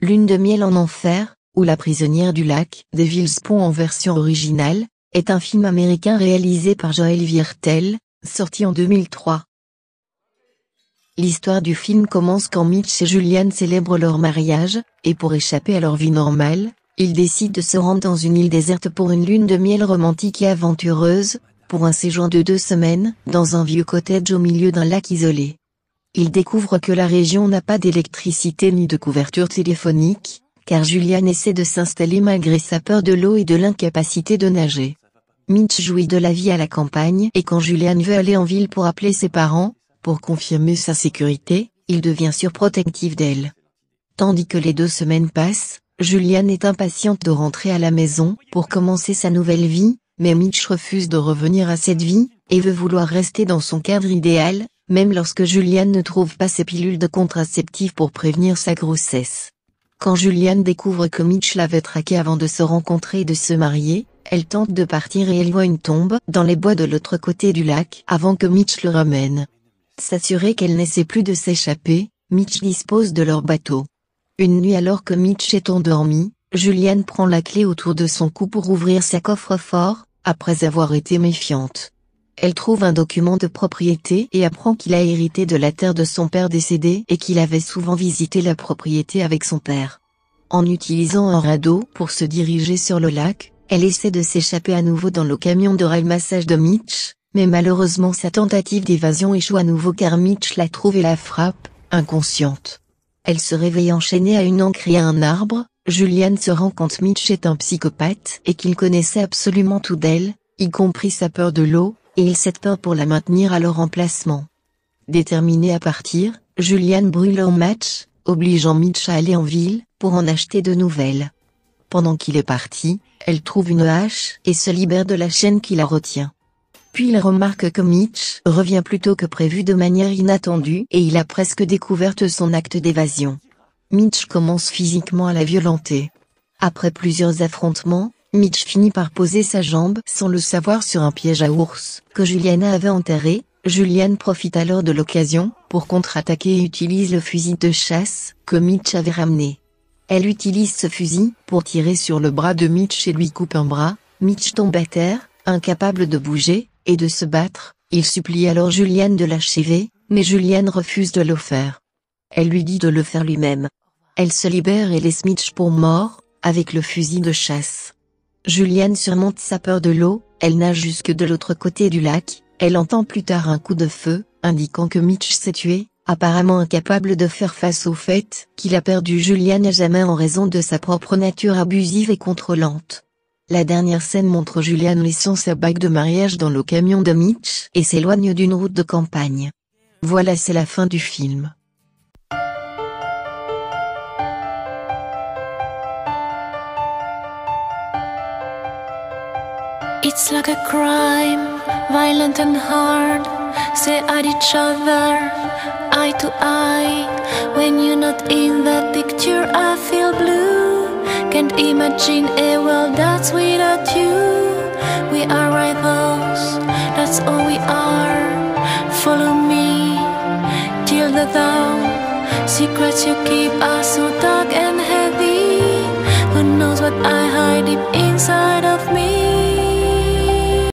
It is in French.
Lune de miel en enfer, ou La prisonnière du lac, Devil's Pond en version originale, est un film américain réalisé par Joel Viertel, sorti en 2003. L'histoire du film commence quand Mitch et Julianne célèbrent leur mariage, et pour échapper à leur vie normale, ils décident de se rendre dans une île déserte pour une lune de miel romantique et aventureuse, pour un séjour de 2 semaines, dans un vieux cottage au milieu d'un lac isolé. Ils découvrent que la région n'a pas d'électricité ni de couverture téléphonique, car Julianne essaie de s'installer malgré sa peur de l'eau et de l'incapacité de nager. Mitch jouit de la vie à la campagne et quand Julianne veut aller en ville pour appeler ses parents, pour confirmer sa sécurité, il devient surprotectif d'elle. Tandis que les 2 semaines passent, Julianne est impatiente de rentrer à la maison pour commencer sa nouvelle vie, mais Mitch refuse de revenir à cette vie, et veut vouloir rester dans son cadre idéal, même lorsque Julianne ne trouve pas ses pilules de contraceptif pour prévenir sa grossesse. Quand Julianne découvre que Mitch l'avait traquée avant de se rencontrer et de se marier, elle tente de partir et elle voit une tombe dans les bois de l'autre côté du lac avant que Mitch le ramène. S'assurer qu'elle n'essaie plus de s'échapper, Mitch dispose de leur bateau. Une nuit alors que Mitch est endormi, Julianne prend la clé autour de son cou pour ouvrir sa coffre-fort, après avoir été méfiante. Elle trouve un document de propriété et apprend qu'il a hérité de la terre de son père décédé et qu'il avait souvent visité la propriété avec son père. En utilisant un radeau pour se diriger sur le lac, elle essaie de s'échapper à nouveau dans le camion de ramassage de Mitch, mais malheureusement sa tentative d'évasion échoue à nouveau car Mitch la trouve et la frappe, inconsciente. Elle se réveille enchaînée à une ancre et à un arbre. Julianne se rend compte que Mitch est un psychopathe et qu'il connaissait absolument tout d'elle, y compris sa peur de l'eau, et il s'est peur pour la maintenir à leur emplacement. Déterminée à partir, Julianne brûle un match, obligeant Mitch à aller en ville, pour en acheter de nouvelles. Pendant qu'il est parti, elle trouve une hache et se libère de la chaîne qui la retient. Puis il remarque que Mitch revient plus tôt que prévu de manière inattendue et il a presque découvert son acte d'évasion. Mitch commence physiquement à la violenter. Après plusieurs affrontements, Mitch finit par poser sa jambe sans le savoir sur un piège à ours que Julianne avait enterré. Julianne profite alors de l'occasion pour contre-attaquer et utilise le fusil de chasse que Mitch avait ramené. Elle utilise ce fusil pour tirer sur le bras de Mitch et lui coupe un bras. Mitch tombe à terre, incapable de bouger et de se battre. Il supplie alors Julianne de l'achever, mais Julianne refuse de le faire. Elle lui dit de le faire lui-même. Elle se libère et laisse Mitch pour mort, avec le fusil de chasse. Julianne surmonte sa peur de l'eau, elle nage jusque de l'autre côté du lac, elle entend plus tard un coup de feu, indiquant que Mitch s'est tué, apparemment incapable de faire face au fait qu'il a perdu Julianne à jamais en raison de sa propre nature abusive et contrôlante. La dernière scène montre Julianne laissant sa bague de mariage dans le camion de Mitch et s'éloigne d'une route de campagne. Voilà, c'est la fin du film. It's like a crime, violent and hard. Stare at each other, eye to eye. When you're not in the picture, I feel blue. Can't imagine a world that's without you. We are rivals, that's all we are. Follow me till the dawn. Secrets you keep are so dark and heavy. Who knows what I hide deep inside of